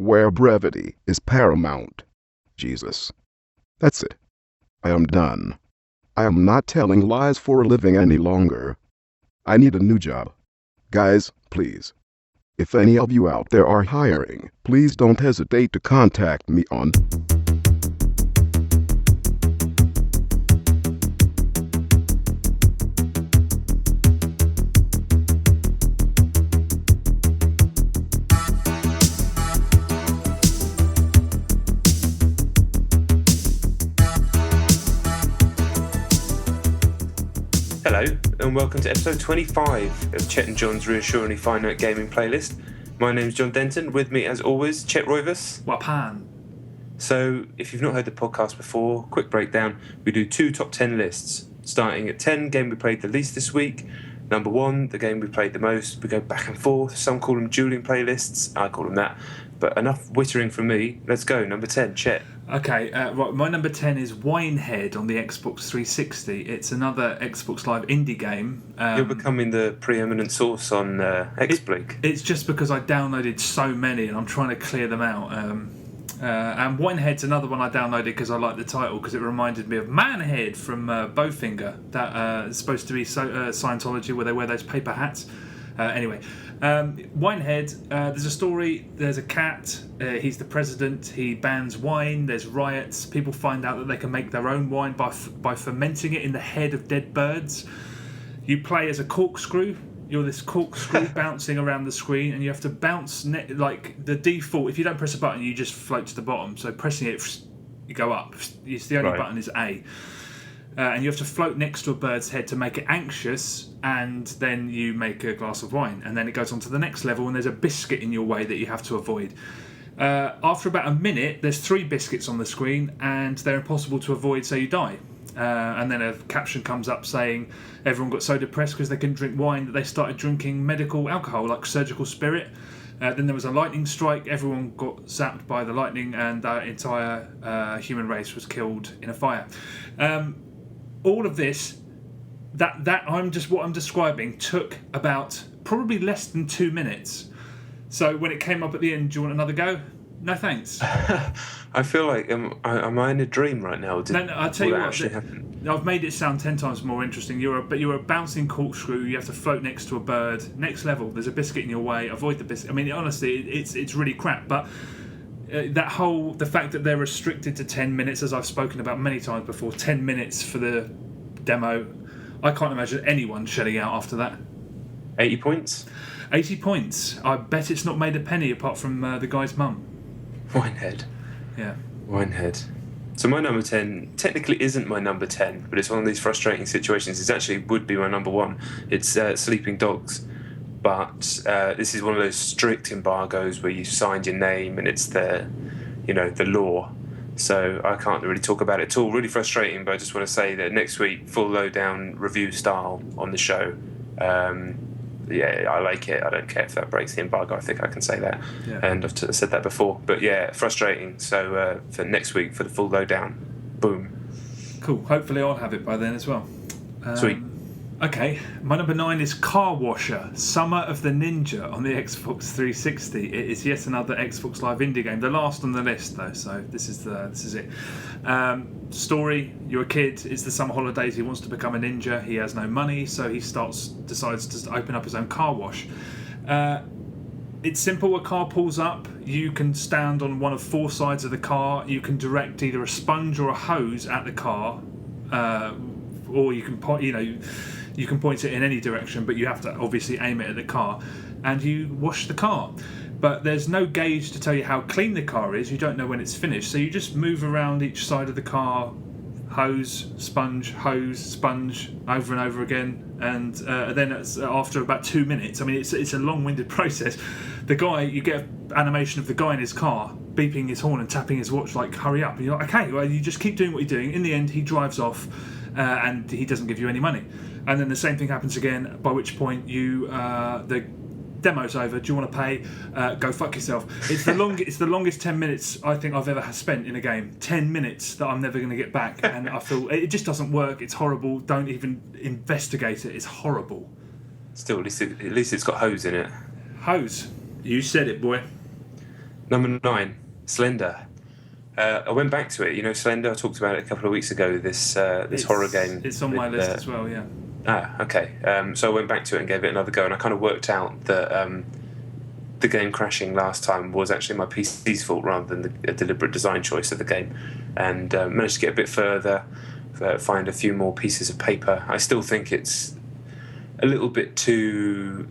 where brevity is paramount. Jesus. That's it. I am done. I am not telling lies for a living any longer. I need a new job. Guys, please. If any of you out there are hiring, please don't hesitate to contact me on Hello, and welcome to episode 25 of Chet and John's reassuringly finite gaming playlist. My name's John Denton. With me, as always, Chet Roivas. Wapan. So, if you've not heard the podcast before, quick breakdown. We do 2 top 10 lists. Starting at 10, game we played the least this week. Number 1, the game we played the most. We go back and forth. Some call them dueling playlists. I call them that. But enough whittering from me. Let's go. Number 10, Chet. Okay, right. My number 10 is Winehead on the Xbox 360. It's another Xbox Live indie game. You're becoming the preeminent source on XBleak. It's just because I downloaded so many and I'm trying to clear them out. And Winehead's another one I downloaded because I like the title, because it reminded me of Manhead from Bowfinger. That is supposed to be Scientology, where they wear those paper hats. Anyway, Winehead, there's a story, there's a cat, he's the president, he bans wine, there's riots, people find out that they can make their own wine by fermenting it in the head of dead birds. You play as a corkscrew, you're this corkscrew bouncing around the screen, and you have to bounce, like the default, if you don't press a button you just float to the bottom, so pressing it, you go up, it's the only button is A. And you have to float next to a bird's head to make it anxious, and then you make a glass of wine. And then it goes on to the next level, and there's a biscuit in your way that you have to avoid. After about a minute, there's 3 biscuits on the screen, and they're impossible to avoid, so you die. And then a caption comes up saying everyone got so depressed because they couldn't drink wine that they started drinking medical alcohol, like surgical spirit. Then there was a lightning strike, everyone got zapped by the lightning, and the entire human race was killed in a fire. All of this, that what I'm describing took about probably less than 2 minutes. So when it came up at the end, do you want another go? No thanks. I feel like am I in a dream right now? No, I'll tell you what. Actually happened? I've made it sound 10 times more interesting. You're a bouncing corkscrew. You have to float next to a bird. Next level, there's a biscuit in your way. Avoid the biscuit. I mean, honestly, it's really crap. But the fact that they're restricted to 10 minutes, as I've spoken about many times before, 10 minutes for the demo, I can't imagine anyone shelling out after that. 80 points? 80 points. I bet it's not made a penny apart from the guy's mum. Winehead. Yeah. Winehead. So my number 10 technically isn't my number 10, but it's one of these frustrating situations. It actually would be my number 1. It's Sleeping Dogs. But this is one of those strict embargoes where you signed your name and it's the law. So I can't really talk about it at all. Really frustrating, but I just want to say that next week, full lowdown review style on the show. Yeah, I like it. I don't care if that breaks the embargo. I think I can say that. Yeah. And I've said that before. But yeah, frustrating. So for next week, for the full lowdown, boom. Cool. Hopefully I'll have it by then as well. Sweet. Okay, my number 9 is Car Washer, Summer of the Ninja on the Xbox 360. It is yet another Xbox Live indie game. The last on the list, though, so this is it. Story: you're a kid. It's the summer holidays. He wants to become a ninja. He has no money, so he decides to open up his own car wash. It's simple. A car pulls up. You can stand on one of 4 sides of the car. You can direct either a sponge or a hose at the car, or you can You can point it in any direction, but you have to obviously aim it at the car, and you wash the car. But there's no gauge to tell you how clean the car is. You don't know when it's finished, so you just move around each side of the car, hose, sponge, over and over again, and then after about 2 minutes, I mean, it's a long-winded process. You get an animation of the guy in his car beeping his horn and tapping his watch like, hurry up, and you're like, okay, well, you just keep doing what you're doing. In the end, he drives off, and he doesn't give you any money. And then the same thing happens again, by which point the demo's over. Do you want to pay? Go fuck yourself. It's the longest 10 minutes I think I've ever spent in a game. 10 minutes that I'm never going to get back, and I feel it just doesn't work. It's horrible. Don't even investigate it. It's horrible. Still, at least it's got hose in it. Hose. You said it, boy. Number 9, Slender. I went back to it. You know, Slender. I talked about it a couple of weeks ago. This horror game. It's on my list as well. Yeah. Okay. So I went back to it and gave it another go, and I kind of worked out that the game crashing last time was actually my PC's fault rather than a deliberate design choice of the game, and managed to get a bit further, find a few more pieces of paper. I still think it's a little bit too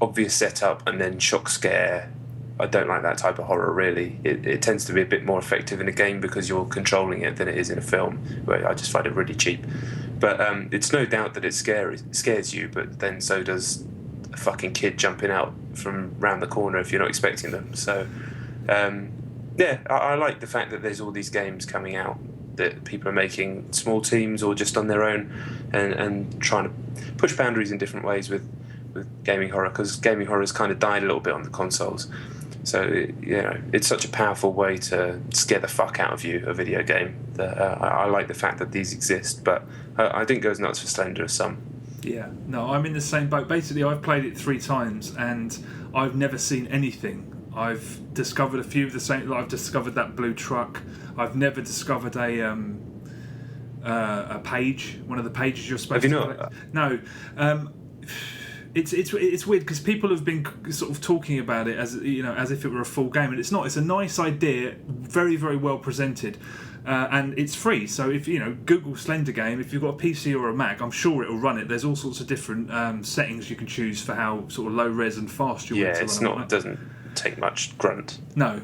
obvious setup and then shock scare. I don't like that type of horror, really. It tends to be a bit more effective in a game because you're controlling it than it is in a film, where I just find it really cheap. But it's no doubt that it scares you, but then so does a fucking kid jumping out from round the corner if you're not expecting them. So, I like the fact that there's all these games coming out that people are making, small teams or just on their own, and trying to push boundaries in different ways with gaming horror, because gaming horror has kind of died a little bit on the consoles. So, it's such a powerful way to scare the fuck out of you, a video game, that I like the fact that these exist, but I didn't go as nuts for Slender as some. Yeah, no, I'm in the same boat. Basically, I've played it 3 times and I've never seen anything. I've discovered a few of the same. I've discovered that blue truck. I've never discovered a page. One of the pages you're supposed to collect. No. It's weird because people have been sort of talking about it as if it were a full game, and it's not. It's a nice idea, very, very well presented, and it's free. So if Google Slender game, if you've got a PC or a Mac, I'm sure it'll run it. There's all sorts of different settings you can choose for how sort of low res and fast you want to run. Yeah, it's not. It doesn't take much grunt. No,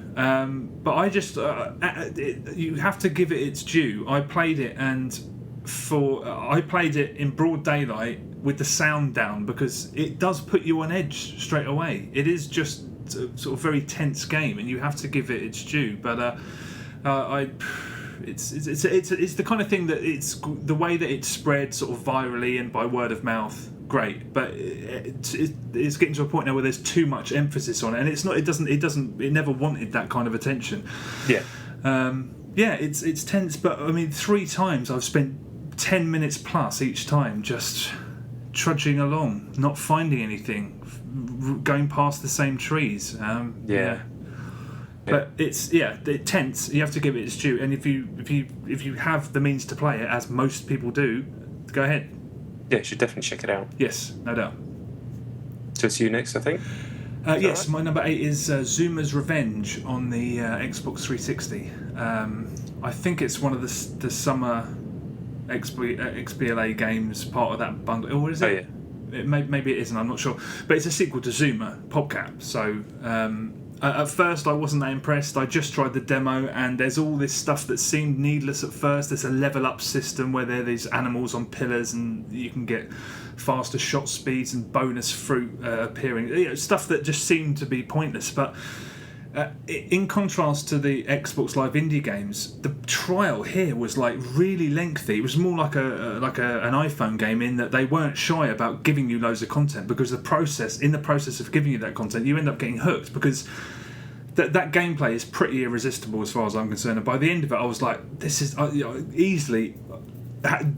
but I just you have to give it its due. I played it I played it in broad daylight with the sound down because it does put you on edge straight away. It is just a sort of very tense game, and you have to give it its due. But it's the kind of thing that it's the way that it's spread sort of virally and by word of mouth. Great, but it's getting to a point now where there's too much emphasis on it, and it's not. It never wanted that kind of attention. Yeah. It's tense, but I mean, 3 times I've spent 10 minutes plus each time just trudging along, not finding anything, going past the same trees. But it's tense. You have to give it its due, and if you have the means to play it, as most people do, go ahead. Yeah, you should definitely check it out. Yes, no doubt. So it's you next, I think. Yes, right? My number 8 is Zuma's Revenge on the Xbox 360. I think it's one of the summer XBLA games, part of that bundle. Or is it? Oh, yeah. Maybe it isn't, I'm not sure. But it's a sequel to Zuma, PopCap. So at first I wasn't that impressed. I just tried the demo, and there's all this stuff that seemed needless at first. There's a level up system where there are these animals on pillars and you can get faster shot speeds and bonus fruit appearing. Stuff that just seemed to be pointless. But in contrast to the Xbox Live indie games, the trial here was really lengthy. It was more like an iPhone game in that they weren't shy about giving you loads of content, because in the process of giving you that content, you end up getting hooked, because that gameplay is pretty irresistible as far as I'm concerned. And by the end of it, I was like, this is easily.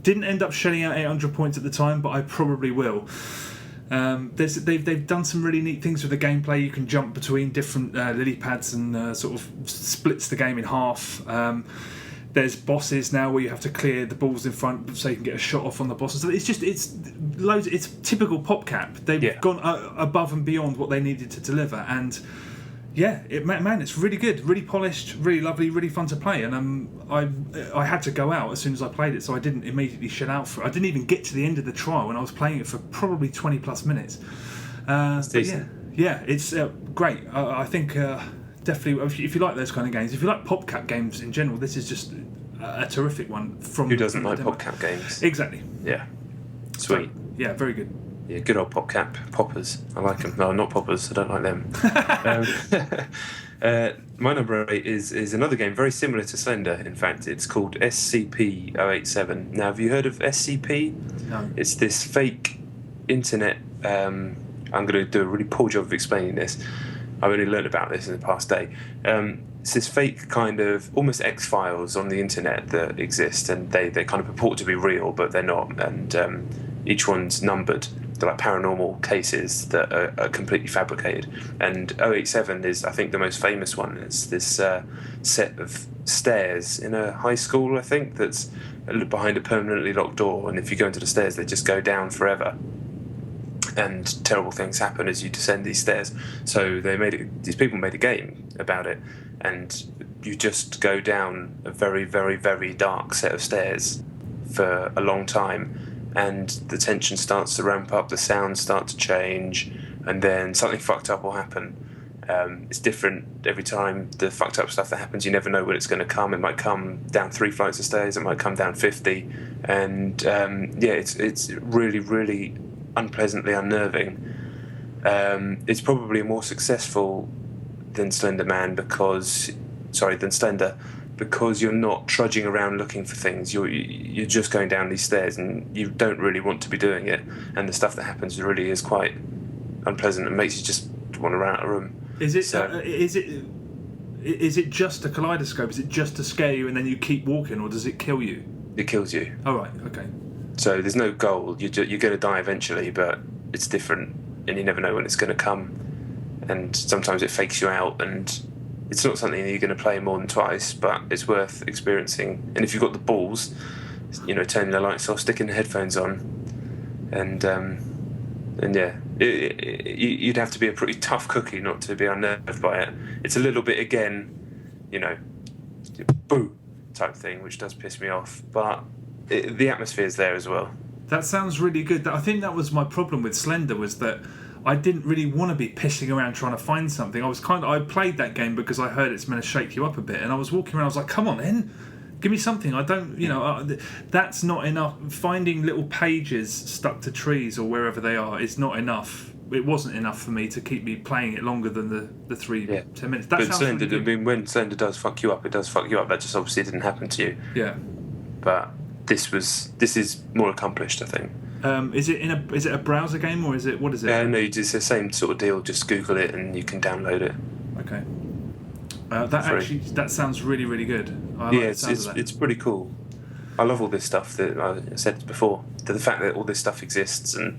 Didn't end up shelling out 800 points at the time, but I probably will. They've done some really neat things with the gameplay. You can jump between different lily pads and sort of splits the game in half. There's bosses now where you have to clear the balls in front so you can get a shot off on the bosses. So it's loads. It's typical PopCap. They've gone above and beyond what they needed to deliver, and it's really good, really polished, really lovely, really fun to play. And I had to go out as soon as I played it, so I didn't immediately shut out for it. I didn't even get to the end of the trial, and I was playing it for probably 20 plus minutes. It's great. I think definitely, if you like those kind of games, if you like PopCap games in general, this is just a terrific one. Who doesn't like PopCap games? Exactly. Yeah. Sweet. Yeah, very good. Yeah, good old PopCap. Poppers. I like them. No, not poppers. I don't like them. My number 8 is another game very similar to Slender. In fact, it's called S.C.P. 087. Now, have you heard of S.C.P? No. It's this fake internet... I'm going to do a really poor job of explaining this. I've only learned about this in the past day. It's this fake kind of almost X-Files on the internet that exist, and they kind of purport to be real, but they're not. And each one's numbered. they're like paranormal cases that are completely fabricated. And 087 is, I think, the most famous one. It's this set of stairs in a high school, I think, that's behind a permanently locked door, and if you go into the stairs, they just go down forever. And terrible things happen as you descend these stairs. So these people made a game about it, and you just go down a very, very, very dark set of stairs for a long time, and the tension starts to ramp up, the sounds start to change, and then something fucked up will happen. It's different every time. The fucked up stuff that happens, you never know when it's going to come. It might come down 3 flights of stairs, it might come down 50, and it's really, really unpleasantly unnerving. It's probably more successful than Slender, because you're not trudging around looking for things. You're just going down these stairs, and you don't really want to be doing it. And the stuff that happens really is quite unpleasant and makes you just want to run out of the room. Is it just a kaleidoscope? Is it just to scare you and then you keep walking, or does it kill you? It kills you. Oh, right, okay. So there's no goal. You're going to die eventually, but it's different, and you never know when it's going to come. And sometimes it fakes you out, and it's not something that you're going to play more than twice, but it's worth experiencing. And if you've got the balls, turning the lights off, sticking the headphones on, and you'd have to be a pretty tough cookie not to be unnerved by it. It's a little bit, again, boo type thing, which does piss me off, but the atmosphere is there as well. That sounds really good. I think that was my problem with Slender, was that I didn't really want to be pissing around trying to find something. I played that game because I heard it's meant to shake you up a bit, and I was walking around, I was like, come on then, give me something. I don't, that's not enough. Finding little pages stuck to trees or wherever they are is not enough. It wasn't enough for me to keep me playing it longer than the 10 minutes. That but Slender, really when Slender does fuck you up, it does fuck you up. That just obviously didn't happen to you. Yeah. But this is more accomplished, I think. Is it a browser game, or what is it? No, it's the same sort of deal. Just Google it and you can download it. Okay. That sounds really, really good. It's pretty cool. I love all this stuff that I said before. The fact that all this stuff exists, and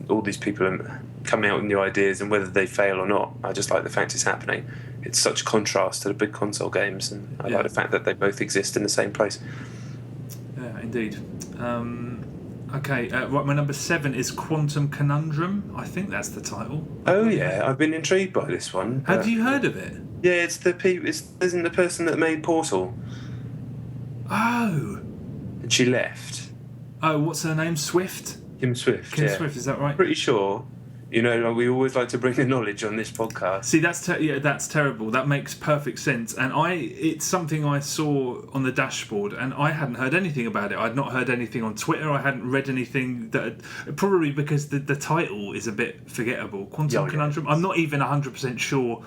all these people are coming out with new ideas, and whether they fail or not, I just like the fact it's happening. It's such a contrast to the big console games, and I like the fact that they both exist in the same place. Yeah, indeed. Okay, right, my number 7 is Quantum Conundrum. I think that's the title. Oh yeah, I've been intrigued by this one. Have you heard of it? Yeah, isn't the person that made Portal. Oh. And she left. Oh, what's her name? Swift? Kim Swift. Kim Swift, is that right? Pretty sure. We always like to bring the knowledge on this podcast. See, that's terrible. That makes perfect sense. And it's something I saw on the dashboard, and I hadn't heard anything about it. I'd not heard anything on Twitter. I hadn't read anything probably because the title is a bit forgettable. Quantum Conundrum. I'm not even 100% sure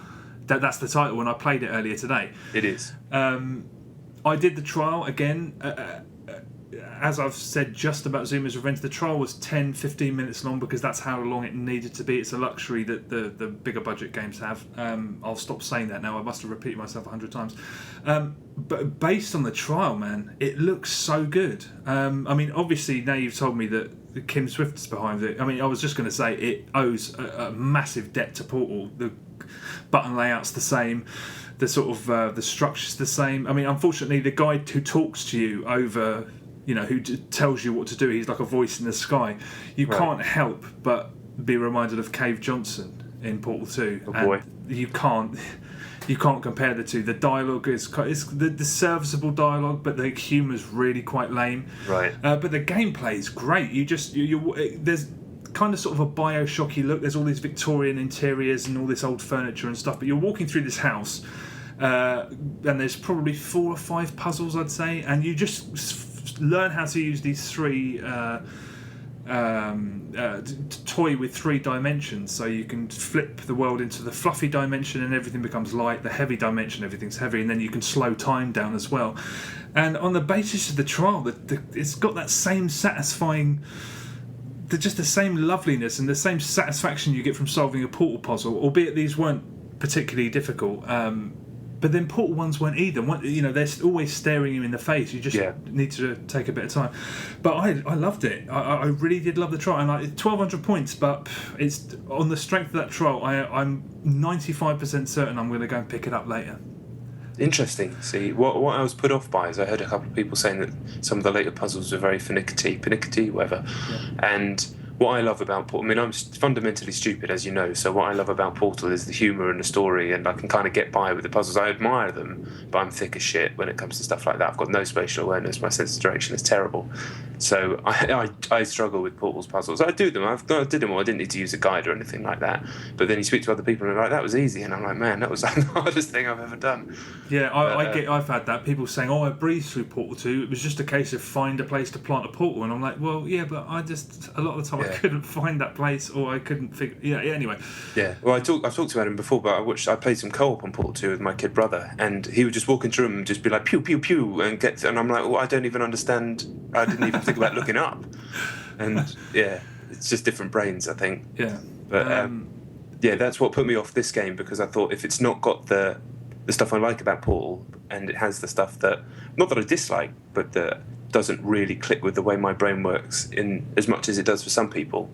that that's the title when I played it earlier today. It is. I did the trial again. As I've said just about Zuma's Revenge, the trial was 10-15 minutes long because that's how long it needed to be. It's a luxury that the bigger budget games have. I'll stop saying that now. I must have repeated myself 100 times. But based on the trial, man, it looks so good. Obviously, now you've told me that Kim Swift's behind it. I was just going to say it owes a massive debt to Portal. The button layout's the same. The sort of the structure's the same. Unfortunately, the guy who talks to you over... who tells you what to do. He's like a voice in the sky. You can't help but be reminded of Cave Johnson in Portal 2. Oh boy. And you can't compare the two. The dialogue is the serviceable dialogue, but the humour's really quite lame. Right. But the gameplay is great. There's kind of sort of a Bioshocky look. There's all these Victorian interiors and all this old furniture and stuff. But you're walking through this house, and there's probably 4 or 5 puzzles, I'd say, and you just learn how to use these 3 toy with 3 dimensions, so you can flip the world into the fluffy dimension and everything becomes light, the heavy dimension everything's heavy, and then you can slow time down as well. And on the basis of the trial, it's got that same satisfying, just the same loveliness and the same satisfaction you get from solving a Portal puzzle, albeit these weren't particularly difficult. But then Portal ones weren't either. They're always staring you in the face. You just need to take a bit of time. But I loved it. I really did love the trial. And 1,200 points, but it's on the strength of that trial. I'm 95% certain I'm going to go and pick it up later. Interesting. See, what I was put off by is I heard a couple of people saying that some of the later puzzles were very finicky, whatever. Yeah. And what I love about Portal, I mean, I'm fundamentally stupid, as you know, so what I love about Portal is the humour and the story, and I can kind of get by with the puzzles. I admire them, but I'm thick as shit when it comes to stuff like that. I've got no spatial awareness. My sense of direction is terrible. So I struggle with Portal's puzzles. I do them. I did them all. I didn't need to use a guide or anything like that. But then you speak to other people and they're like, that was easy. And I'm like, man, that was the hardest thing I've ever done. Yeah, I've had that. People saying, I breezed through Portal 2. It was just a case of find a place to plant a portal. And I'm like, well, yeah, but a lot of the time I couldn't find that place, or I couldn't figure... Yeah, anyway. Yeah, well, I've talked about him before, but I played some co-op on Portal 2 with my kid brother, and he would just walk into a room and just be like, pew, pew, pew, and I'm like, well, I don't even understand. I didn't even think about looking up. And, yeah, it's just different brains, I think. Yeah. But, that's what put me off this game, because I thought if it's not got the stuff I like about Portal, and it has the stuff that, not that I dislike, but that doesn't really click with the way my brain works in as much as it does for some people,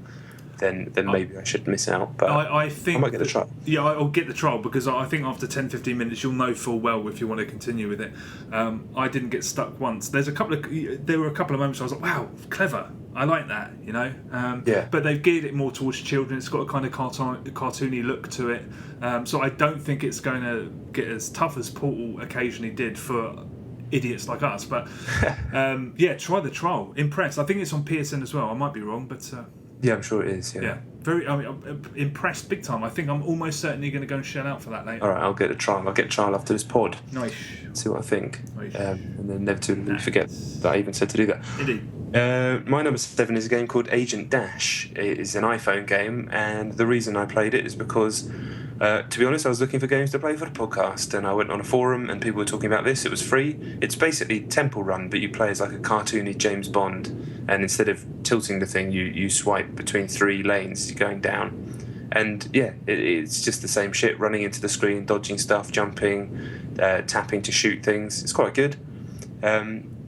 then maybe I should miss out. But I think I might get the trial. Yeah, I'll get the trial, because I think after 10-15 minutes you'll know full well if you want to continue with it. I didn't get stuck once. There were a couple of moments I was like, wow, clever. I like that, But they've geared it more towards children. It's got a kind of cartoony look to it. So I don't think it's going to get as tough as Portal occasionally did for idiots like us. But try the trial. Impressed. I think it's on PSN as well. I might be wrong, but yeah, I'm sure it is. Yeah. I'm impressed big time. I think I'm almost certainly going to go and shell out for that later. All right, I'll get a trial. I'll get a trial after this pod. Nice. See what I think. Nice. And then never to forget that I even said to do that. Indeed. My number 7 is a game called Agent Dash. It is an iPhone game, and the reason I played it is because, to be honest, I was looking for games to play for the podcast, and I went on a forum and people were talking about this. It was free. It's basically Temple Run, but you play as like a cartoony James Bond, and instead of tilting the thing, you swipe between 3 lanes going down. And yeah, it's just the same shit, running into the screen, dodging stuff, jumping, tapping to shoot things. It's quite good.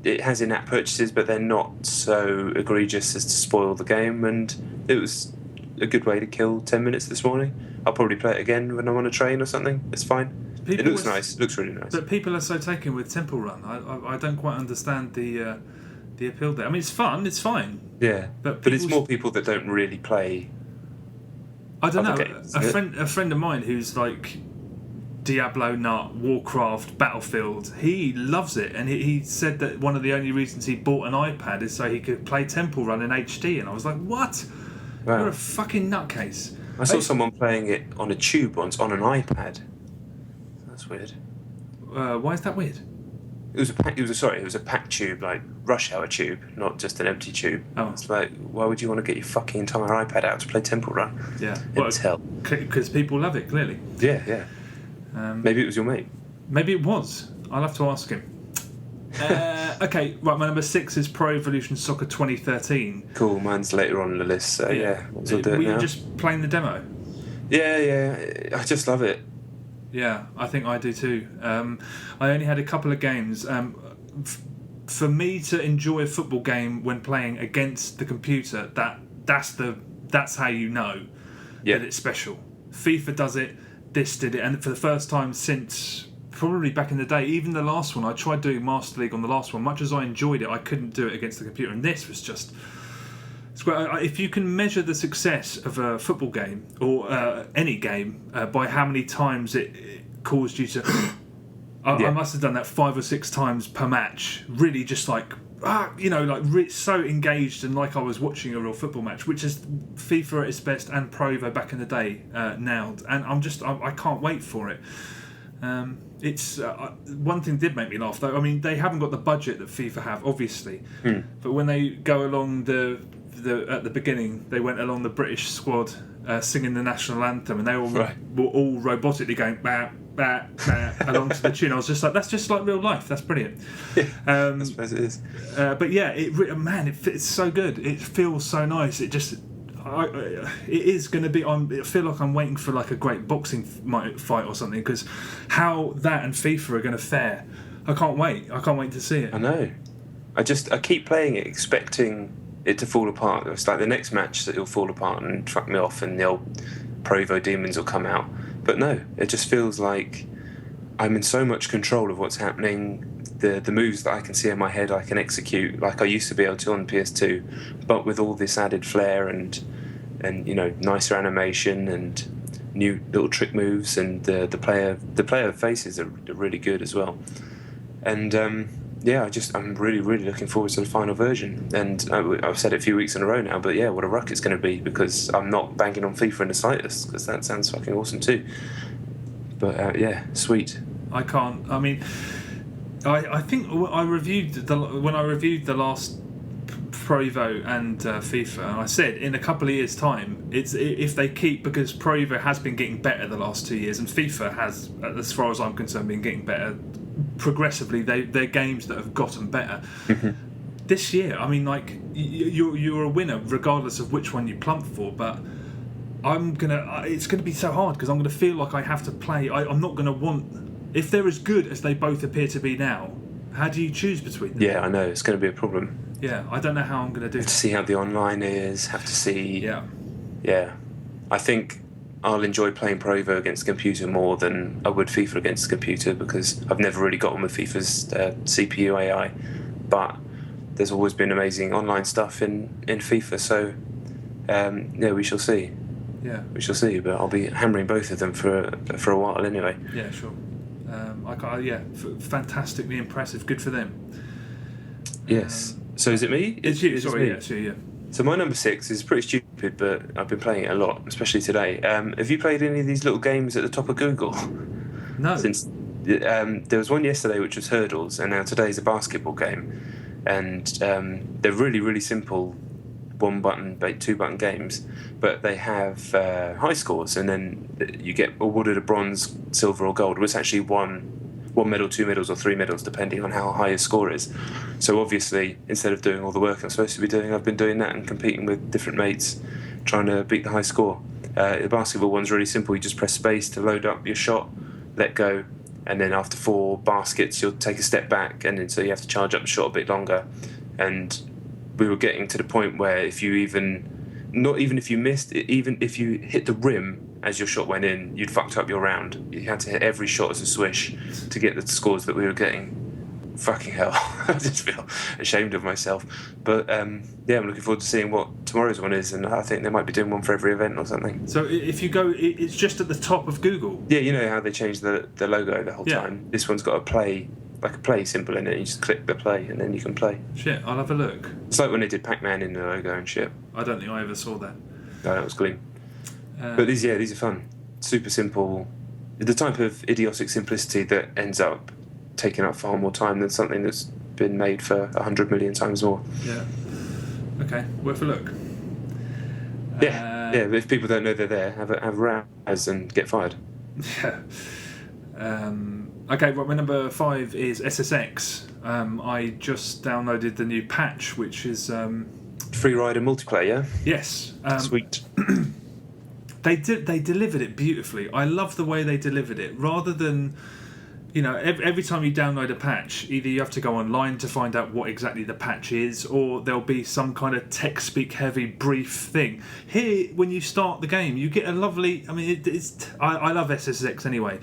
It has in-app purchases, but they're not so egregious as to spoil the game, and it was a good way to kill 10 minutes this morning. I'll probably play it again when I'm on a train or something. It's fine. It looks nice. It looks really nice. But people are so taken with Temple Run. I don't quite understand the appeal there. I mean, it's fun. It's fine. Yeah, but it's more people that don't really play. I don't know. Games, a friend of mine who's like Diablo nut, Warcraft, Battlefield, he loves it, and he said that one of the only reasons he bought an iPad is so he could play Temple Run in HD, and I was like, what? Wow. You're a fucking nutcase. I saw someone playing it on a tube once on an iPad. That's weird. Why is that weird? It was a packed tube, like rush hour tube, not just an empty tube. Oh. It's like, why would you want to get your fucking entire iPad out to play Temple Run? Yeah. It's hell. Because people love it, clearly. Yeah. Maybe it was your mate. Maybe it was. I'll have to ask him. Okay, right, my number 6 is Pro Evolution Soccer 2013. Cool, mine's later on the list, so yeah. Were you just playing the demo? Yeah, I just love it. Yeah, I think I do too. I only had a couple of games. For me to enjoy a football game when playing against the computer, that's how you know that it's special. FIFA does it, this did it, and for the first time since probably back in the day, even the last one, I tried doing Master League on the last one. Much as I enjoyed it, I couldn't do it against the computer, and this was just... If you can measure the success of a football game or any game by how many times it caused you to... I must have done that 5 or 6 times per match. Really just so engaged and like I was watching a real football match, which is FIFA at its best and Pro Evo back in the day now. And I can't wait for it. It's one thing did make me laugh though. I mean, they haven't got the budget that FIFA have, obviously. But when they go along at the beginning, they went along the British squad singing the national anthem, and they all were all robotically going bah, bah, bah, along to the tune. I was just like, that's just like real life. That's brilliant. I suppose it is. But yeah, it's so good. It feels so nice. it is going to be. I feel like I'm waiting for like a great boxing fight or something, because how that and FIFA are going to fare, I can't wait. I can't wait to see it. I know. I keep playing it, expecting it to fall apart. It's like the next match that it'll fall apart and fuck me off, and the old Provo demons will come out. But no, it just feels like I'm in so much control of what's happening. The moves that I can see in my head, I can execute like I used to be able to on PS2, but with all this added flair and nicer animation and new little trick moves, and the player faces are really good as well. And I'm really looking forward to the final version. And I've said it a few weeks in a row now, but yeah, what a ruck it's going to be, because I'm not banking on FIFA in the slightest, because that sounds fucking awesome too. But sweet. I can't. I mean, I think when I reviewed the last Provo and FIFA, and I said in a couple of years' time, it's if they keep, because Provo has been getting better the last 2 years, and FIFA has, as far as I'm concerned, been getting better progressively. They're games that have gotten better. Mm-hmm. This year, I mean, like you're a winner regardless of which one you plump for, but it's gonna be so hard, because I'm gonna feel like I have to play. I'm not gonna want. If they're as good as they both appear to be now, how do you choose between them? Yeah, I know, it's going to be a problem. Yeah, I don't know how I'm going to do it. Have to see how the online is, have to see... Yeah. I think I'll enjoy playing Provo against the computer more than I would FIFA against the computer, because I've never really got on with FIFA's CPU AI, but there's always been amazing online stuff in FIFA, so we shall see. Yeah. We shall see, but I'll be hammering both of them for a while anyway. Yeah, sure. Fantastically impressive. Good for them. Yes. So is it me? It's you. Sorry, yeah, it's you. Yeah. So my number 6 is pretty stupid, but I've been playing it a lot, especially today. Have you played any of these little games at the top of Google? No. Since there was one yesterday which was hurdles, and now today's a basketball game, and they're really simple 1-button, 2-button games, but they have high scores, and then you get awarded a bronze, silver, or gold. Well, it's actually one medal, 2 medals, or 3 medals, depending on how high your score is. So obviously, instead of doing all the work I'm supposed to be doing, I've been doing that and competing with different mates, trying to beat the high score. The basketball one's really simple. You just press space to load up your shot, let go, and then after 4 baskets, you'll take a step back, and then so you have to charge up the shot a bit longer. And we were getting to the point where if you missed, even if you hit the rim as your shot went in, you'd fucked up your round. You had to hit every shot as a swish to get the scores that we were getting. Fucking hell. I just feel ashamed of myself. But I'm looking forward to seeing what tomorrow's one is, and I think they might be doing one for every event or something. So if you go, it's just at the top of Google? Yeah, you know how they changed the logo the whole time? This one's got a play symbol in it. You just click the play and then you can play. Shit, I'll have a look. It's like when they did Pac-Man in the logo and shit. I don't think I ever saw that. No, that was clean. But these are fun. Super simple. The type of idiotic simplicity that ends up taking up far more time than something that's been made for 100 million times more. Yeah. Okay, worth a look. Yeah, but if people don't know they're there, have a rouse and get fired. Yeah. Okay, well, my number 5 is SSX. I just downloaded the new patch, which is... Free rider multiplayer, yeah? Yes. Sweet. They delivered it beautifully. I love the way they delivered it. Rather than, every time you download a patch, either you have to go online to find out what exactly the patch is, or there'll be some kind of tech-speak heavy brief thing. Here, when you start the game, you get a lovely... I mean, I love SSX anyway,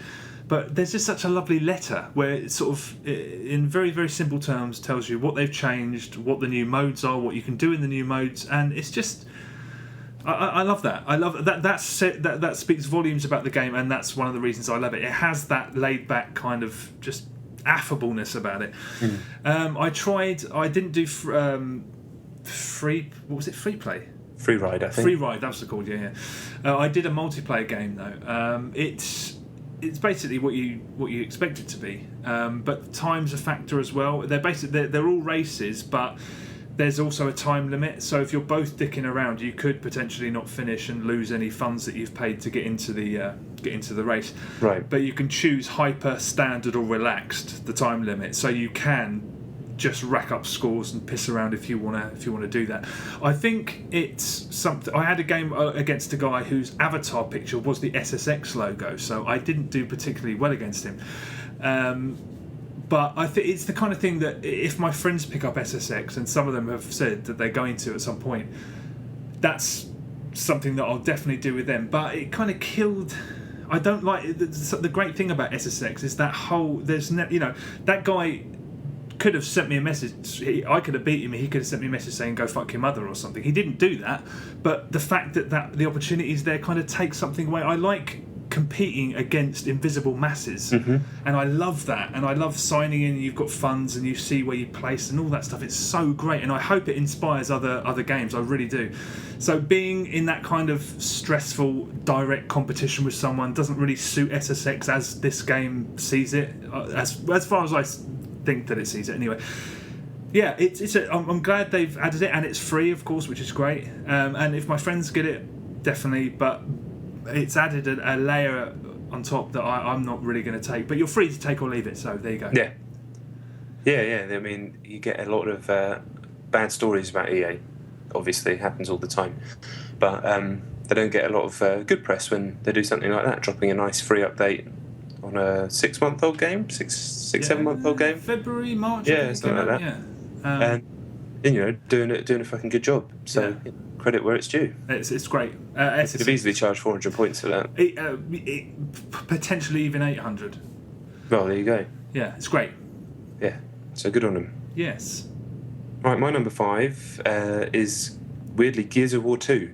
but there's just such a lovely letter where it sort of, in very, very simple terms, tells you what they've changed, what the new modes are, what you can do in the new modes, and it's just... I love that. I love that. That speaks volumes about the game, and that's one of the reasons I love it. It has that laid-back kind of just affableness about it. I tried. I didn't do free. What was it? Free play. Free ride, I think. Free ride. That was called. Yeah. I did a multiplayer game though. It's basically what you expect it to be, but time's a factor as well. They're all races, but there's also a time limit, so if you're both dicking around, you could potentially not finish and lose any funds that you've paid to get into the race. Right. But you can choose hyper, standard, or relaxed, the time limit, so you can just rack up scores and piss around if you want to do that. I think it's something. I had a game against a guy whose avatar picture was the SSX logo, so I didn't do particularly well against him. But I think it's the kind of thing that if my friends pick up SSX, and some of them have said that they're going to at some point, that's something that I'll definitely do with them. But it kind of killed. I don't like the great thing about SSX is that whole that guy could have sent me a message. I could have beat him. He could have sent me a message saying "Go fuck your mother" or something. He didn't do that, but the fact that the opportunity is there kind of takes something away. I like competing against invisible masses, and I love that. And I love signing in. You've got funds, and you see where you place, and all that stuff. It's so great, and I hope it inspires other games. I really do. So being in that kind of stressful direct competition with someone doesn't really suit SSX as this game sees it. As far as I think that it sees it anyway. Yeah, I'm glad they've added it, and it's free, of course, which is great. And if my friends get it, definitely. But it's added a layer on top that I'm not really going to take. But you're free to take or leave it. So there you go. Yeah. I mean, you get a lot of bad stories about EA. Obviously, it happens all the time. But they don't get a lot of good press when they do something like that, dropping a nice free update on a 6-month-old game, 7-month-old game, February, March, something like that. Yeah, and doing a fucking good job. So credit where it's due. It's great. Could have easily charged 400 points for that. Potentially even 800. Well, there you go. Yeah, it's great. Yeah, so good on them. Yes. Right, my number 5 is weirdly Gears of War 2.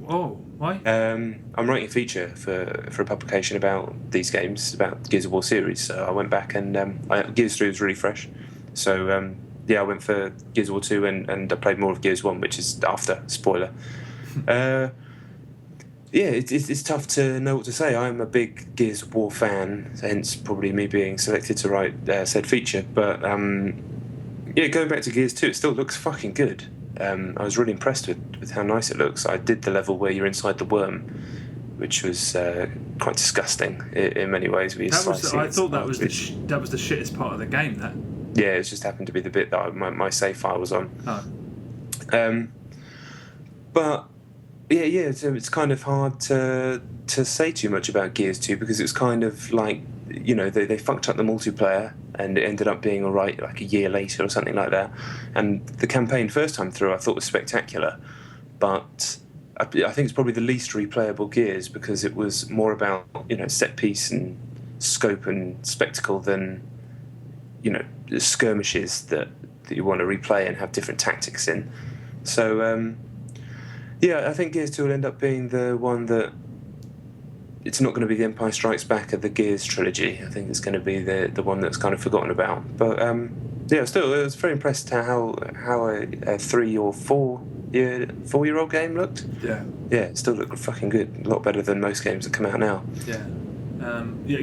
Oh, why? I'm writing a feature for a publication about these games, about the Gears of War series. So I went back and Gears 3 was really fresh. So I went for Gears of War 2 and I played more of Gears 1, which is after. Spoiler. It's tough to know what to say. I'm a big Gears of War fan, hence probably me being selected to write said feature. But going back to Gears 2, it still looks fucking good. I was really impressed with how nice it looks. I did the level where you're inside the worm, which was quite disgusting in many ways. I thought that was the shittest part of the game. That. Yeah, it just happened to be the bit that my save file was on. Oh. But so it's kind of hard to say too much about Gears 2 because it's kind of like, they fucked up the multiplayer and it ended up being alright like a year later or something like that. And the campaign first time through I thought was spectacular, but I think it's probably the least replayable Gears because it was more about set piece and scope and spectacle than the skirmishes that you want to replay and have different tactics in. So I think Gears 2 will end up being the one that it's not going to be the Empire Strikes Back of the Gears trilogy. I think it's going to be the one that's kind of forgotten about. But still, I was very impressed how a 3 or 4-year-old game looked. Yeah, it still looked fucking good. A lot better than most games that come out now. Yeah.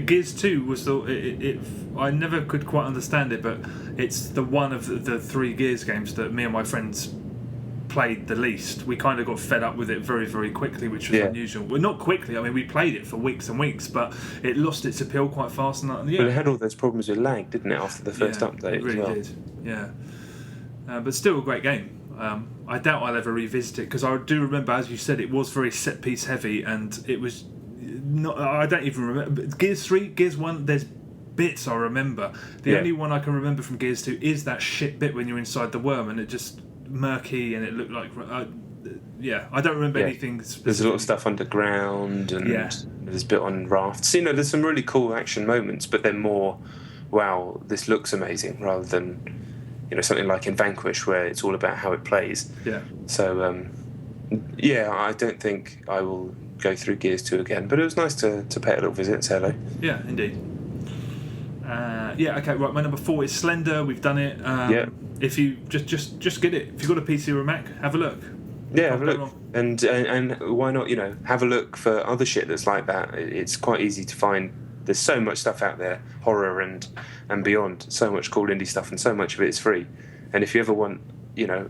Gears 2 was I never could quite understand it, but it's the one of the 3 Gears games that me and my friends played the least. We kind of got fed up with it very, very quickly, which was unusual. Well, not quickly. I mean, we played it for weeks and weeks, but it lost its appeal quite fast. And it had all those problems with lag, didn't it, after the first update? It really did. Yeah, but still a great game. I doubt I'll ever revisit it because I do remember, as you said, it was very set piece heavy, and it was not. I don't even remember Gears 3, Gears 1. There's bits I remember. The only one I can remember from Gears 2 is that shit bit when you're inside the worm and it just murky and it looked like I don't remember anything specific. There's a lot of stuff underground and there's a bit on rafts. There's some really cool action moments, but they're more, wow, this looks amazing, rather than something like in Vanquish where it's all about how it plays. So I don't think I will go through Gears 2 again, but it was nice to pay a little visit and say hello. Yeah, indeed. Okay, right, my number 4 is Slender. We've done it. If you just get it, if you've got a PC or a Mac, have a look. Have a look, and why not? Have a look for other shit that's like that. It's quite easy to find. There's so much stuff out there, horror and beyond. So much cool indie stuff, and so much of it is free. And if you ever want,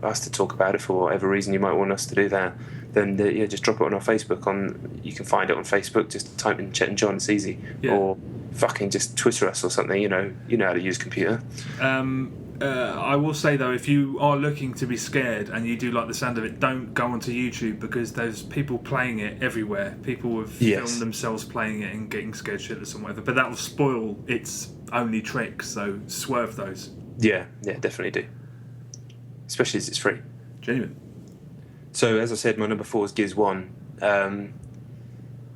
us to talk about it for whatever reason you might want us to do that, then just drop it on our Facebook. You can find it on Facebook. Just type in Chet and John. It's easy. Or fucking just Twitter us or something. You know how to use a computer. I will say though, if you are looking to be scared and you do like the sound of it, don't go onto YouTube, because there's people playing it everywhere. People have filmed themselves playing it and getting scared shitless and whatever, but that will spoil its only tricks, so swerve those. Yeah, definitely do. Especially as it's free. Genuine. So, as I said, my number 4 is Gears 1.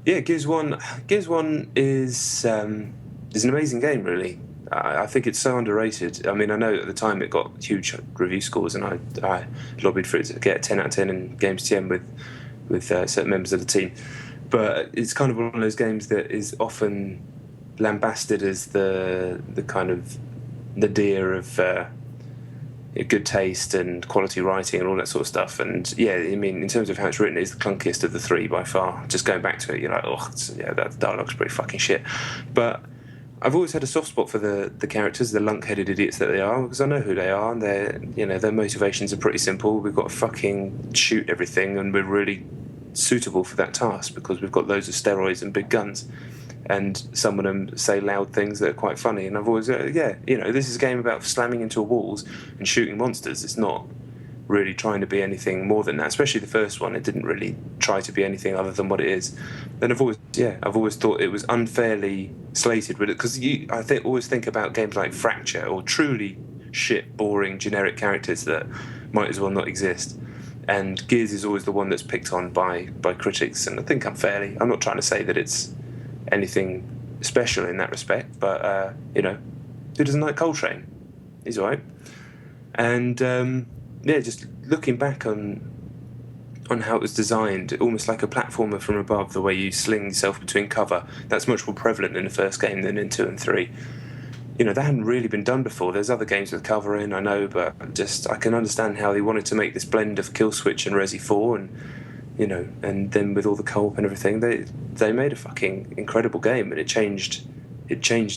Gears 1 is an amazing game, really. I think it's so underrated. I mean, I know at the time it got huge review scores, and I lobbied for it to get a 10 out of 10 in Games TM with certain members of the team. But it's kind of one of those games that is often lambasted as the kind of nadir of good taste and quality writing and all that sort of stuff. And yeah, I mean, in terms of how it's written, it's the clunkiest of the three by far. Just going back to it, you're like, that dialogue's pretty fucking shit. But I've always had a soft spot for the characters, the lunk-headed idiots that they are, because I know who they are, and their motivations are pretty simple. We've got to fucking shoot everything, and we're really suitable for that task because we've got loads of steroids and big guns. And some of them say loud things that are quite funny. And I've always, this is a game about slamming into walls and shooting monsters. It's not really trying to be anything more than that, especially the first one. It didn't really try to be anything other than what it is. And I've always thought it was unfairly slated with it, because always think about games like Fracture or truly shit, boring, generic characters that might as well not exist. And Gears is always the one that's picked on by critics, and I think unfairly. I'm not trying to say that it's anything special in that respect, but who doesn't like Coltrane? He's all right. And just looking back on how it was designed, almost like a platformer from above, the way you sling yourself between cover, that's much more prevalent in the first game than in 2 and 3. That hadn't really been done before. There's other games with cover in, I know, but I can understand how they wanted to make this blend of Killswitch and Resi 4, and then with all the co-op and everything, they made a fucking incredible game, and it changed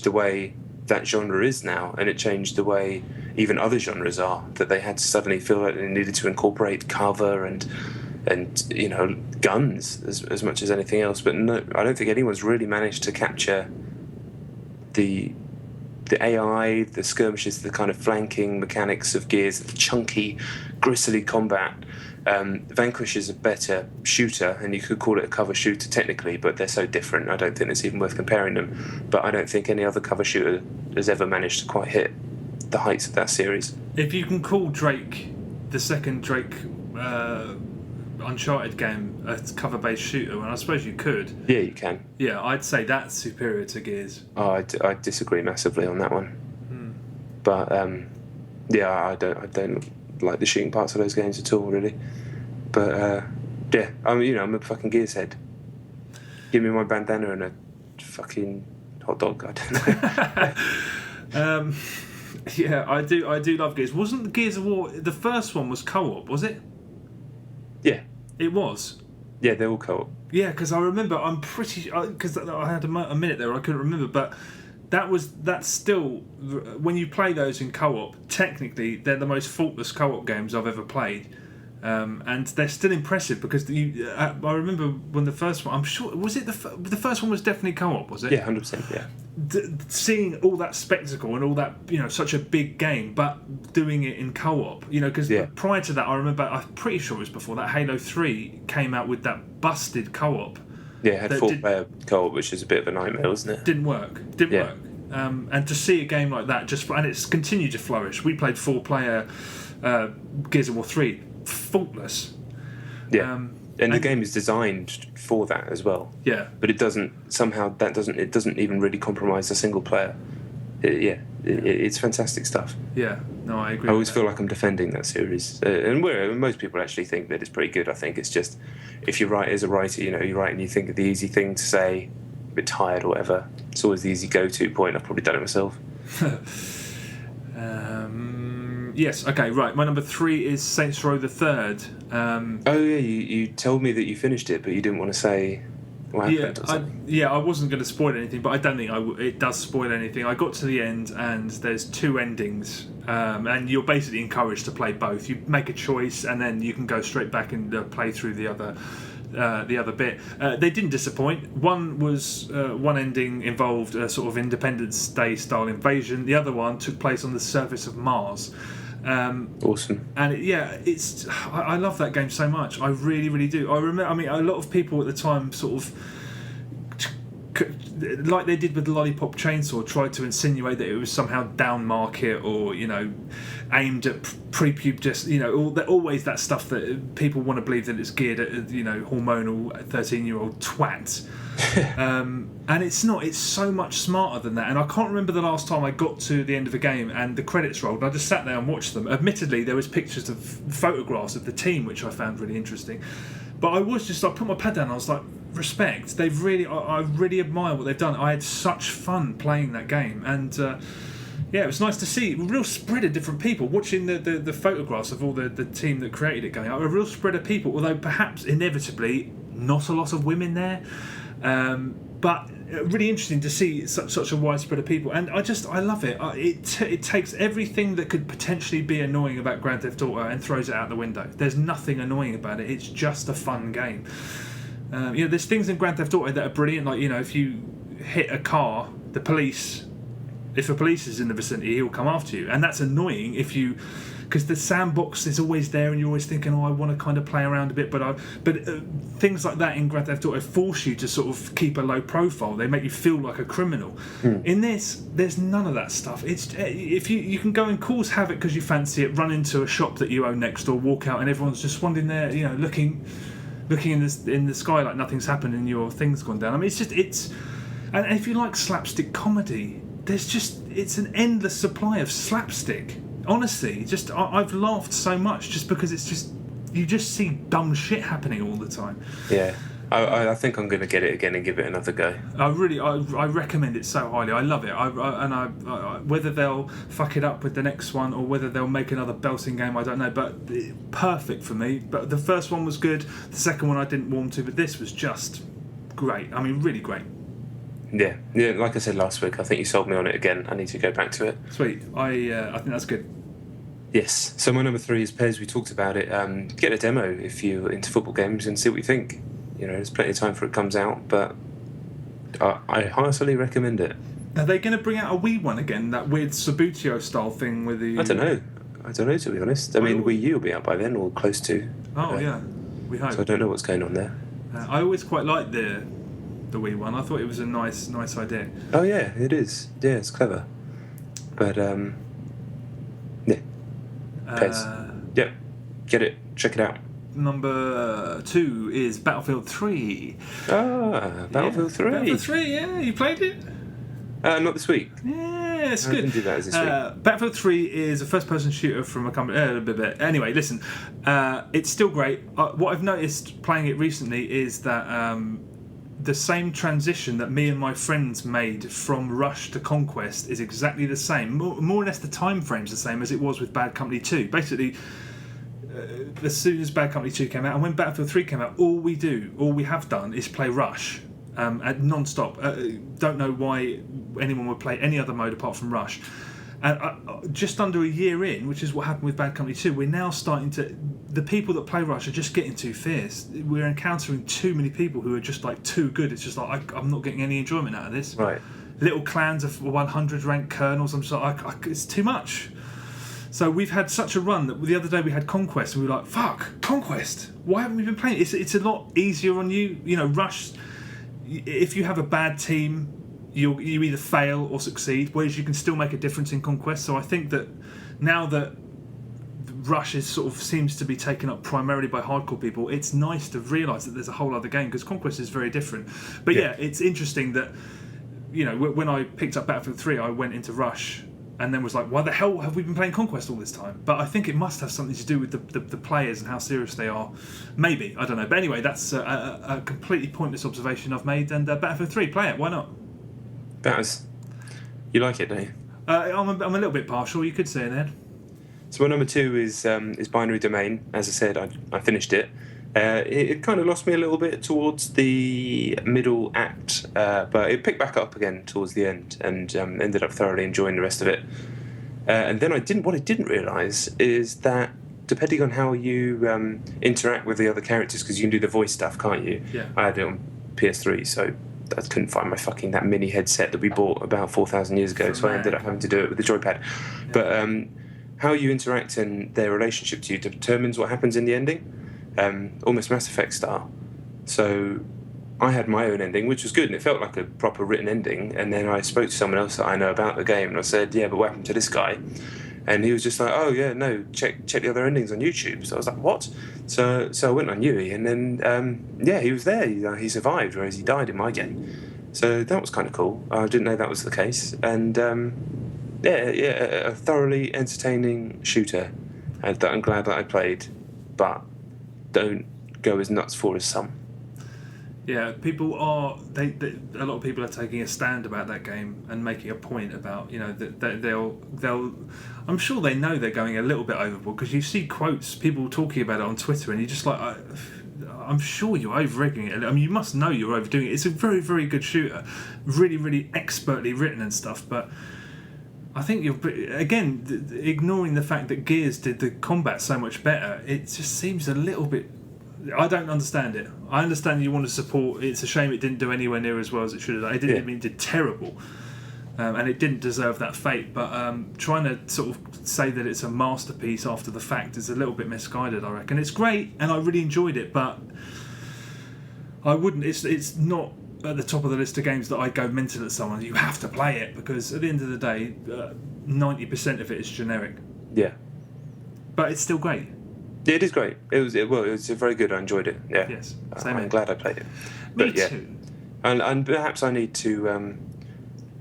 the way that genre is now, and it changed the way even other genres are, that they had to suddenly feel like they needed to incorporate cover and guns as much as anything else. But no, I don't think anyone's really managed to capture the AI, the skirmishes, the kind of flanking mechanics of Gears, the chunky, gristly combat. Vanquish is a better shooter, and you could call it a cover shooter technically, but they're so different, I don't think it's even worth comparing them. But I don't think any other cover shooter has ever managed to quite hit the heights of that series. If you can call the second Drake Uncharted game a cover-based shooter, and I suppose you could. Yeah, you can. Yeah, I'd say that's superior to Gears. Oh, I disagree massively on that one. But I don't like the shooting parts of those games at all, really. But I'm a fucking Gears head. Give me my bandana and a fucking hot dog. I don't know. I do love Gears. Wasn't the Gears of War, the first one was co-op, was it? Yeah. It was? Yeah, they're all co-op. Yeah, because I remember, I'm pretty... Because I had a minute there I couldn't remember, but that's still... When you play those in co-op, technically, they're the most faultless co-op games I've ever played. And they're still impressive, because I remember when the first one... I'm sure... Was it the first one was definitely co-op, was it? Yeah, 100%, yeah. Seeing all that spectacle and all that, such a big game, but doing it in co-op, because prior to that, I remember, I'm pretty sure it was before that, Halo 3 came out with that busted co-op. Yeah, it had 4-player co-op, which is a bit of a nightmare, wasn't it? Didn't work. And to see a game like that, and it's continued to flourish. We played 4-player Gears of War 3, faultless. Yeah. And the game is designed for that as well. Yeah. But it doesn't even really compromise the single player. It's fantastic stuff. Yeah. No, I agree. I always feel like I'm defending that series. And most people actually think that it's pretty good. I think it's just, if you write as a writer, you write and you think of the easy thing to say, a bit tired or whatever. It's always the easy go-to point. I've probably done it myself. Yes, okay, right. My number 3 is Saints Row the Third. You told me that you finished it, but you didn't want to say what happened. I wasn't going to spoil anything, but I don't think it does spoil anything. I got to the end, and there's 2 endings, and you're basically encouraged to play both. You make a choice, and then you can go straight back and play through the other the other bit. They didn't disappoint. One ending involved a sort of Independence Day style invasion. The other one took place on the surface of Mars. Awesome. And I love that game so much. I really, really do. I remember. I mean, a lot of people at the time sort of, like they did with Lollipop Chainsaw, tried to insinuate that it was somehow down market or aimed at prepubescent, always that stuff that people want to believe that it's geared at hormonal 13-year-old twats. And it's not. It's so much smarter than that. And I can't remember the last time I got to the end of a game and the credits rolled and I just sat there and watched them. Admittedly, there was pictures of photographs of the team, which I found really interesting. But I was just, I put my pad down and I was like, respect. I really admire what they've done. I had such fun playing that game. And it was nice to see a real spread of different people. Watching the photographs of all the team that created it going, a real spread of people, although perhaps inevitably not a lot of women there. But really interesting to see such a wide spread of people, and I love it. It takes everything that could potentially be annoying about Grand Theft Auto and throws it out the window. There's nothing annoying about it. It's just a fun game. There's things in Grand Theft Auto that are brilliant, like if you hit a car, if a police is in the vicinity, he'll come after you, and that's annoying because the sandbox is always there and you're always thinking, I want to kind of play around a bit, but things like that in Grand Theft Auto force you to sort of keep a low profile. They make you feel like a criminal. In this, there's none of that stuff. It's if you can go and cause havoc because you fancy it, run into a shop that you own next door, walk out and everyone's just wandering there, looking in the sky like nothing's happened and your thing's gone down. I mean, and if you like slapstick comedy, it's an endless supply of slapstick. Honestly, I've laughed so much just because you just see dumb shit happening all the time. Yeah, I think I'm going to get it again and give it another go. I recommend it so highly. I love it. I whether they'll fuck it up with the next one or whether they'll make another belting game, I don't know. But perfect for me. But the first one was good. The second one I didn't warm to, but this was just great. I mean, really great. Yeah. Like I said last week, I think you sold me on it again. I need to go back to it. Sweet. I think that's good. Yes. So my number 3 is Pez. We talked about it. Get a demo if you're into football games and see what you think. There's plenty of time before it comes out, but I heartily recommend it. Are they going to bring out a Wii one again? That weird Sabutio style thing with the... I don't know, to be honest. I mean, Wii U will be out by then, or close to. Oh, yeah. We hope. So I don't know what's going on there. I always quite liked the Wii one. I thought it was a nice idea. Oh, yeah, it is. Yeah, it's clever. But, yeah. Pez. Yep. Get it. Check it out. Number 2 is Battlefield 3. Battlefield 3. Battlefield 3, yeah. You played it? Not this week. Yeah, it's good. I didn't do that this week. Battlefield 3 is a first-person shooter from a company... Anyway, listen. It's still great. What I've noticed playing it recently is that the same transition that me and my friends made from Rush to Conquest is exactly the same. More or less the time frame's the same as it was with Bad Company 2. Basically... as soon as Bad Company 2 came out and when Battlefield 3 came out, all we have done is play Rush non-stop. Don't know why anyone would play any other mode apart from Rush. And just under a year in, which is what happened with Bad Company 2, we're now starting to... The people that play Rush are just getting too fierce. We're encountering too many people who are just like too good. It's just like, I'm not getting any enjoyment out of this. Right. Little clans of 100 ranked colonels. I'm just like, it's too much. So we've had such a run that the other day we had Conquest and we were like, fuck, Conquest, why haven't we been playing it? It's a lot easier on you. Rush, if you have a bad team, you either fail or succeed, whereas you can still make a difference in Conquest. So I think that now that Rush is sort of seems to be taken up primarily by hardcore people, it's nice to realise that there's a whole other game because Conquest is very different. But yeah, it's interesting that, when I picked up Battlefield 3, I went into Rush and then was like, why the hell have we been playing Conquest all this time? But I think it must have something to do with the players and how serious they are. Maybe, I don't know. But anyway, that's a completely pointless observation I've made. And Battlefield 3, play it, why not? You like it, don't you? I'm a little bit partial, you could say it, Ed. So my number 2 is Binary Domain. As I said, I finished it. It kind of lost me a little bit towards the middle act, but it picked back up again towards the end and ended up thoroughly enjoying the rest of it. And then what I didn't realise is that depending on how you interact with the other characters, because you can do the voice stuff, can't you? Yeah. I had it on PS3, so I couldn't find my that mini headset that we bought about 4,000 years ago, so I ended up having to do it with the joypad. Yeah. But how you interact and their relationship to you determines what happens in the ending, almost Mass Effect style. So I had my own ending, which was good, and it felt like a proper written ending. And then I spoke to someone else that I know about the game, and I said, "Yeah, but what happened to this guy?" And he was just like, "Oh yeah, no, check the other endings on YouTube." So I was like, "What?" So I went on Yui, and then he was there. He survived, whereas he died in my game. So that was kind of cool. I didn't know that was the case, and a thoroughly entertaining shooter that I'm glad that I played, but don't go as nuts for as some. Yeah, people are. A lot of people are taking a stand about that game and making a point about, that they'll. I'm sure they know they're going a little bit overboard, because you see quotes, people talking about it on Twitter, and you're just like, I'm sure you're over-egging it. I mean, you must know you're overdoing it. It's a very, very good shooter, really, really expertly written and stuff, but I think ignoring the fact that Gears did the combat so much better, it just seems a little bit. I don't understand it. I understand you want to support. It's a shame it didn't do anywhere near as well as it should have done. It did terrible, and it didn't deserve that fate. But trying to sort of say that it's a masterpiece after the fact is a little bit misguided, I reckon. It's great, and I really enjoyed it, but I wouldn't. It's not at the top of the list of games that I go mental at someone. You have to play it, because at the end of the day, 90% of it is generic. Yeah, but it's still great. Yeah, it is great. It was very good. I enjoyed it. Yeah. Yes. I'm glad I played it. Me too. And perhaps I need to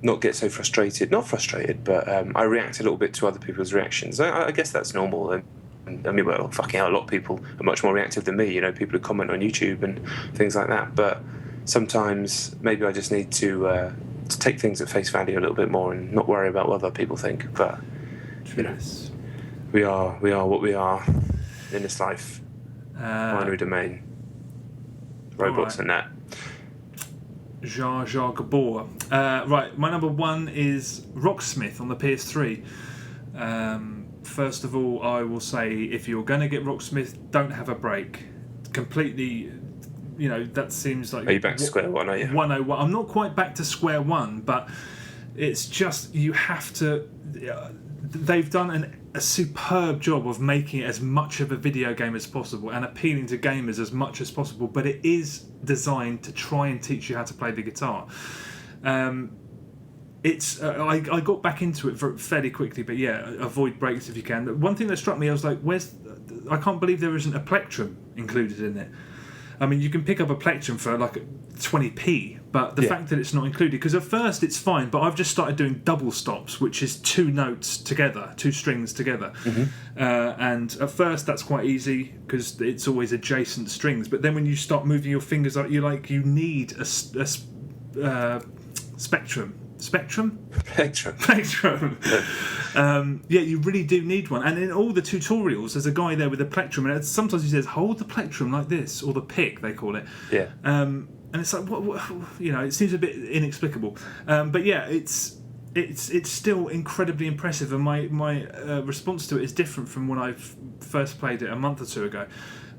not get so frustrated. Not frustrated, but I react a little bit to other people's reactions. I guess that's normal. And I mean, well, fucking hell, a lot of people are much more reactive than me. People who comment on YouTube and things like that. But sometimes maybe I just need to take things at face value a little bit more and not worry about what other people think. But we are what we are in this life. Binary domain, robots, and that. Jar Jar Gabor. Right, my number one is Rocksmith on the PS3. First of all, I will say, if you're going to get Rocksmith, don't have a break. Completely, that seems like. Are you back to square one? Are you? 101. I'm not quite back to square one, but it's just you have to. They've done a superb job of making it as much of a video game as possible and appealing to gamers as much as possible, but it is designed to try and teach you how to play the guitar. I got back into it fairly quickly, but avoid breaks if you can. One thing that struck me, I was like, I can't believe there isn't a plectrum included in it. I mean, you can pick up a plectrum for like 20p, but the fact that it's not included, because at first it's fine, but I've just started doing double stops, which is two notes together, two strings together. Mm-hmm. And at first that's quite easy because it's always adjacent strings, but then when you start moving your fingers up, you need a spectrum. Spectrum. You really do need one. And in all the tutorials, there's a guy there with a plectrum, and sometimes he says, "Hold the plectrum like this," or the pick, they call it. Yeah. And it's like, what it seems a bit inexplicable. But yeah, it's still incredibly impressive, and my response to it is different from when I first played it a month or two ago.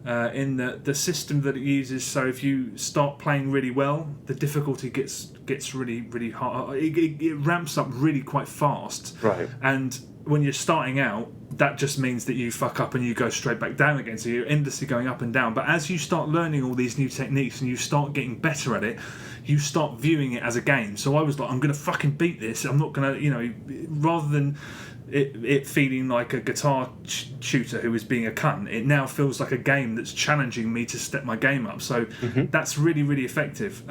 In the system that it uses, so if you start playing really well, the difficulty gets really, really hard. It ramps up really quite fast. Right. And when you're starting out, that just means that you fuck up and you go straight back down again. So you're endlessly going up and down. But as you start learning all these new techniques and you start getting better at it, you start viewing it as a game. So I was like, I'm going to fucking beat this. I'm not going to, rather than it feeling like a guitar shooter who is being a cunt, it now feels like a game that's challenging me to step my game up. So that's really, really effective.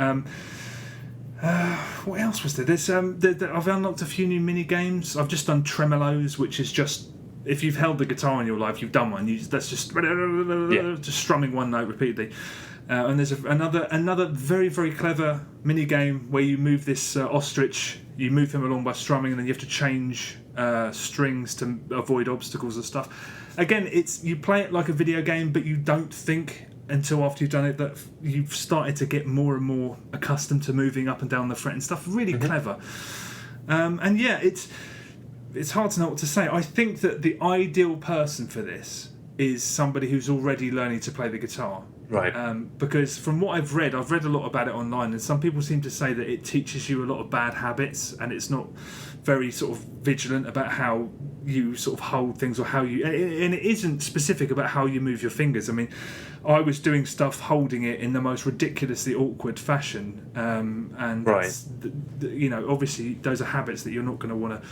What else was there? There's I've unlocked a few new mini games. I've just done tremolos, which is just, if you've held the guitar in your life, you've done one. That's just strumming one note repeatedly. And there's another very, very clever mini game where you move this ostrich. You move him along by strumming, and then you have to change strings to avoid obstacles and stuff. Again, you play it like a video game, but you don't think until after you've done it that you've started to get more and more accustomed to moving up and down the fret and stuff. Really clever. It's hard to know what to say. I think that the ideal person for this is somebody who's already learning to play the guitar. Right. Because from what I've read a lot about it online, and some people seem to say that it teaches you a lot of bad habits, and it's not very sort of vigilant about how you sort of hold things, or how you, and it isn't specific about how you move your fingers. I mean, I was doing stuff holding it in the most ridiculously awkward fashion, and right. you know, obviously those are habits that you're not going to want to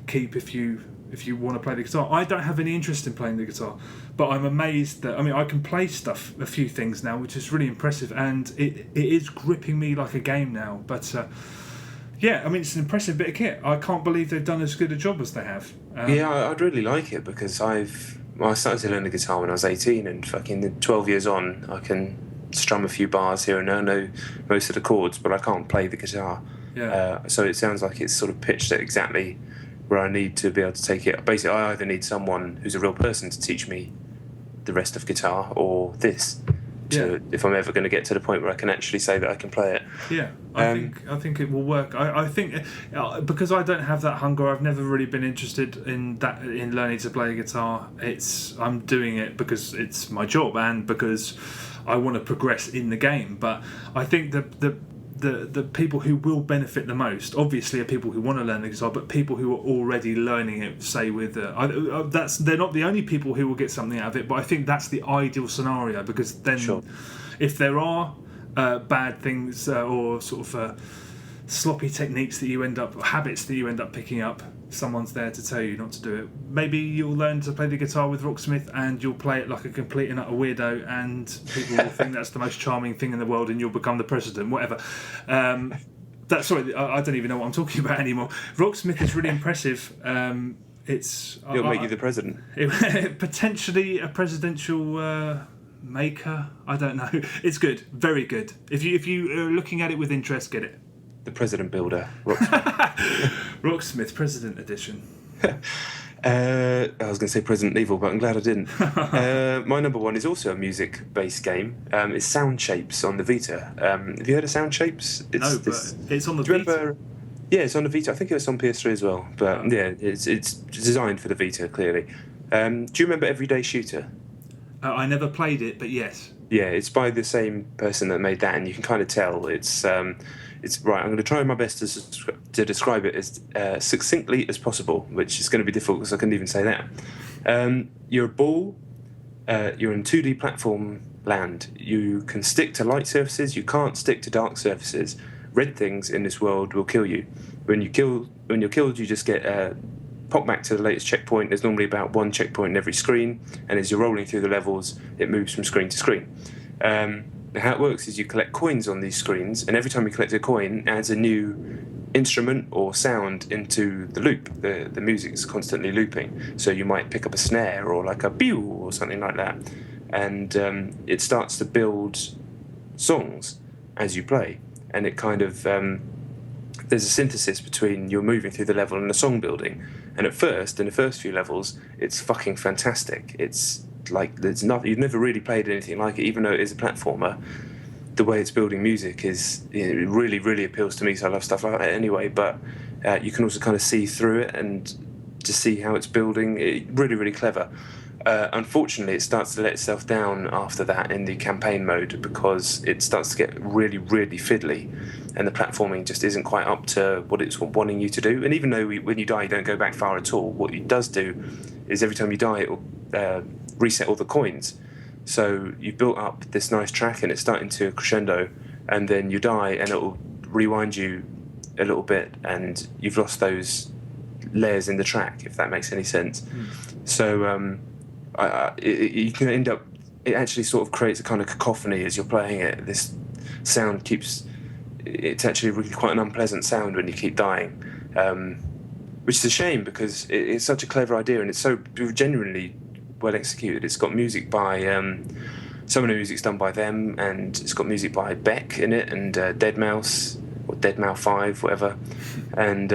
keep if you want to play the guitar. I don't have any interest in playing the guitar, but I'm amazed that, I mean, I can play a few things now, which is really impressive, and it is gripping me like a game now. But yeah, I mean, it's an impressive bit of kit. I can't believe they've done as good a job as they have. Yeah, I'd really like it, because I started to learn the guitar when I was 18, and fucking 12 years on, I can strum a few bars here and there, know most of the chords, but I can't play the guitar. Yeah. So it sounds like it's sort of pitched at exactly where I need to be able to take it. Basically, I either need someone who's a real person to teach me the rest of guitar, or this, if I'm ever going to get to the point where I can actually say that I can play it. Yeah, I think it will work. I think because I don't have that hunger, I've never really been interested in learning to play guitar. I'm doing it because it's my job and because I want to progress in the game. But I think the people who will benefit the most, obviously, are people who want to learn the guitar, but people who are already learning it, say with they're not the only people who will get something out of it, but I think that's the ideal scenario, because then if there are bad things or sort of sloppy techniques that you end up, habits that you end up picking up, someone's there to tell you not to do it. Maybe you'll learn to play the guitar with Rocksmith and you'll play it like a complete and utter weirdo, and people will think that's the most charming thing in the world, and you'll become the president, whatever. I don't even know what I'm talking about anymore. Rocksmith is really impressive. It'll make you the president. Potentially a presidential maker. I don't know. It's good, very good. If you are looking at it with interest, get it. The President Builder, Rocksmith. Rocksmith President Edition. I was going to say President Evil, but I'm glad I didn't. My number one is also a music-based game. It's Sound Shapes on the Vita. Have you heard of Sound Shapes? But it's on the Vita. Yeah, it's on the Vita. I think it was on PS3 as well. But yeah, it's designed for the Vita, clearly. Do you remember Everyday Shooter? I never played it, but yes. Yeah, it's by the same person that made that, and you can kind of tell it's right. I'm going to try my best to describe it as succinctly as possible, which is going to be difficult because I couldn't even say that. You're a ball. You're in 2D platform land. You can stick to light surfaces. You can't stick to dark surfaces. Red things in this world will kill you. When you're killed, you just get pop back to the latest checkpoint. There's normally about one checkpoint in every screen, and as you're rolling through the levels, it moves from screen to screen. How it works is you collect coins on these screens, and every time you collect a coin, it adds a new instrument or sound into the loop. The music's constantly looping, so you might pick up a snare or like a pew or something like that, and it starts to build songs as you play, and it kind of there's a synthesis between you're moving through the level and the song building. And at first, in the first few levels, it's fucking fantastic. It's like there's nothing, you've never really played anything like it, even though it is a platformer. The way it's building music is, it really, really appeals to me, so I love stuff like that anyway. But you can also kind of see through it and to see how it's building. Really, really clever. Unfortunately, it starts to let itself down after that in the campaign mode, because it starts to get really, really fiddly, and the platforming just isn't quite up to what it's wanting you to do. And even though when you die you don't go back far at all, what it does do is every time you die it'll reset all the coins. So you've built up this nice track and it's starting to crescendo, and then you die and it'll rewind you a little bit, and you've lost those layers in the track, if that makes any sense. So you can end up, it actually sort of creates a kind of cacophony as you're playing it. This sound it's actually really quite an unpleasant sound when you keep dying, which is a shame because it's such a clever idea and it's so genuinely well executed. It's got music by some of the music's done by them, and it's got music by Beck in it, and Deadmau5 or Deadmau5, whatever, and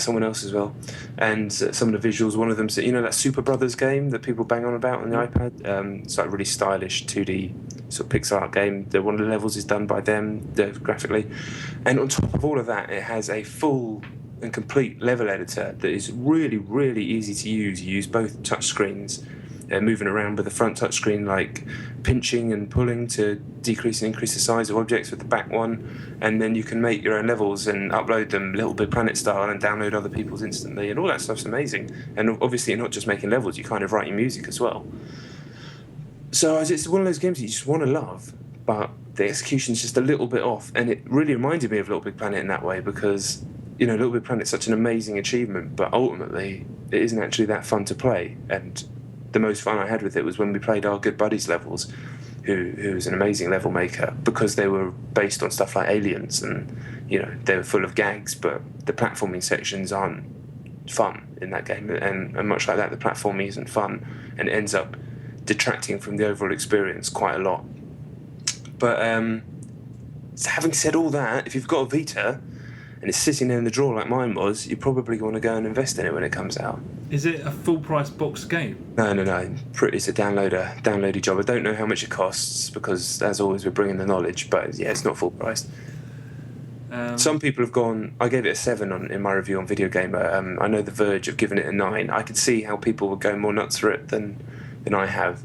someone else as well, and some of the visuals. One of them, you know, that Super Brothers game that people bang on about on the iPad. It's like really stylish 2D sort of pixel art game. One of the levels is done by them graphically, and on top of all of that, it has a full and complete level editor that is really, really easy to use. You use both touch screens, moving around with the front touchscreen, like pinching and pulling to decrease and increase the size of objects with the back one, and then you can make your own levels and upload them Little Big Planet style and download other people's instantly, and all that stuff's amazing. And obviously, you're not just making levels; you're kind of writing music as well. So it's one of those games that you just want to love, but the execution's just a little bit off, and it really reminded me of Little Big Planet in that way because, you know, Little Big Planet's such an amazing achievement, but ultimately it isn't actually that fun to play. And the most fun I had with it was when we played our Good Buddies levels, who's an amazing level maker, because they were based on stuff like Aliens, and, you know, they were full of gags, but the platforming sections aren't fun in that game, and much like that, the platforming isn't fun, and it ends up detracting from the overall experience quite a lot. But having said all that, if you've got a Vita and it's sitting there in the drawer like mine was, you probably want to go and invest in it when it comes out. Is it a full price box game? No. It's a downloady job. I don't know how much it costs because, as always, we're bringing the knowledge. But yeah, it's not full price. Some people have gone. I gave it a 7 in my review on Video Gamer. I know The Verge have given it a 9. I could see how people would go more nuts for it than I have.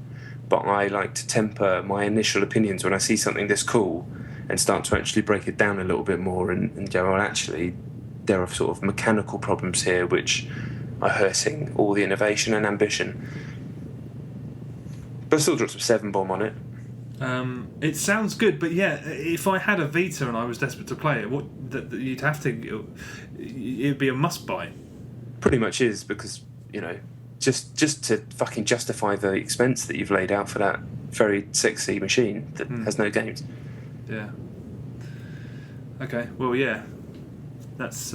But I like to temper my initial opinions when I see something this cool and start to actually break it down a little bit more and go, well, actually, there are sort of mechanical problems here which are hurting all the innovation and ambition. But I still dropped some 7 bomb on it. It sounds good, but yeah, if I had a Vita and I was desperate to play it, you'd have to. It'd be a must-buy. Pretty much is, because, you know, just to fucking justify the expense that you've laid out for that very sexy machine that has no games. Yeah. Okay. Well, yeah. That's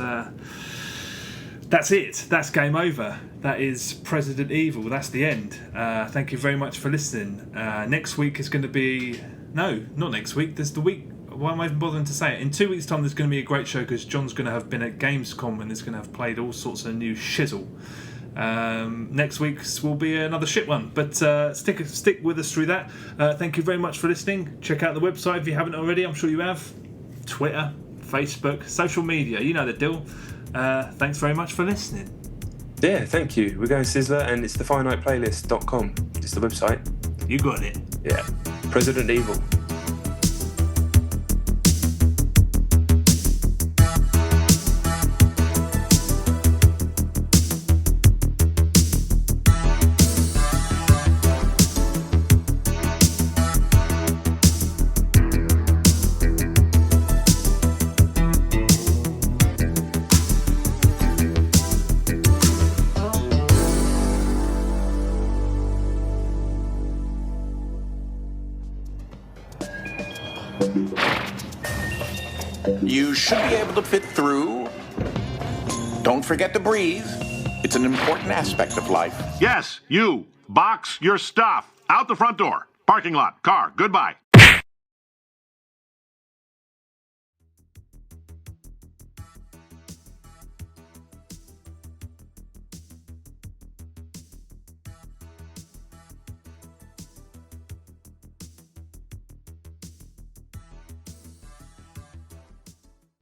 it. That's game over. That is President Evil. That's the end. Thank you very much for listening. Next week is going to be... No, not next week. There's the week... Why am I even bothering to say it? In 2 weeks' time, there's going to be a great show because John's going to have been at Gamescom and is going to have played all sorts of new shizzle. Next week's will be another shit one, but stick with us through that. Thank you very much for listening. Check out the website if you haven't already. I'm sure you have. Twitter, Facebook, social media, you know the deal. Thanks very much for listening. Yeah, thank you. We're going Sizzler, and it's thefiniteplaylist.com. It's the website. You got it. Yeah. President Evil. You should be able to fit through. Don't forget to breathe. It's an important aspect of life. Yes, you. Box your stuff. Out the front door. Parking lot. Car. Goodbye.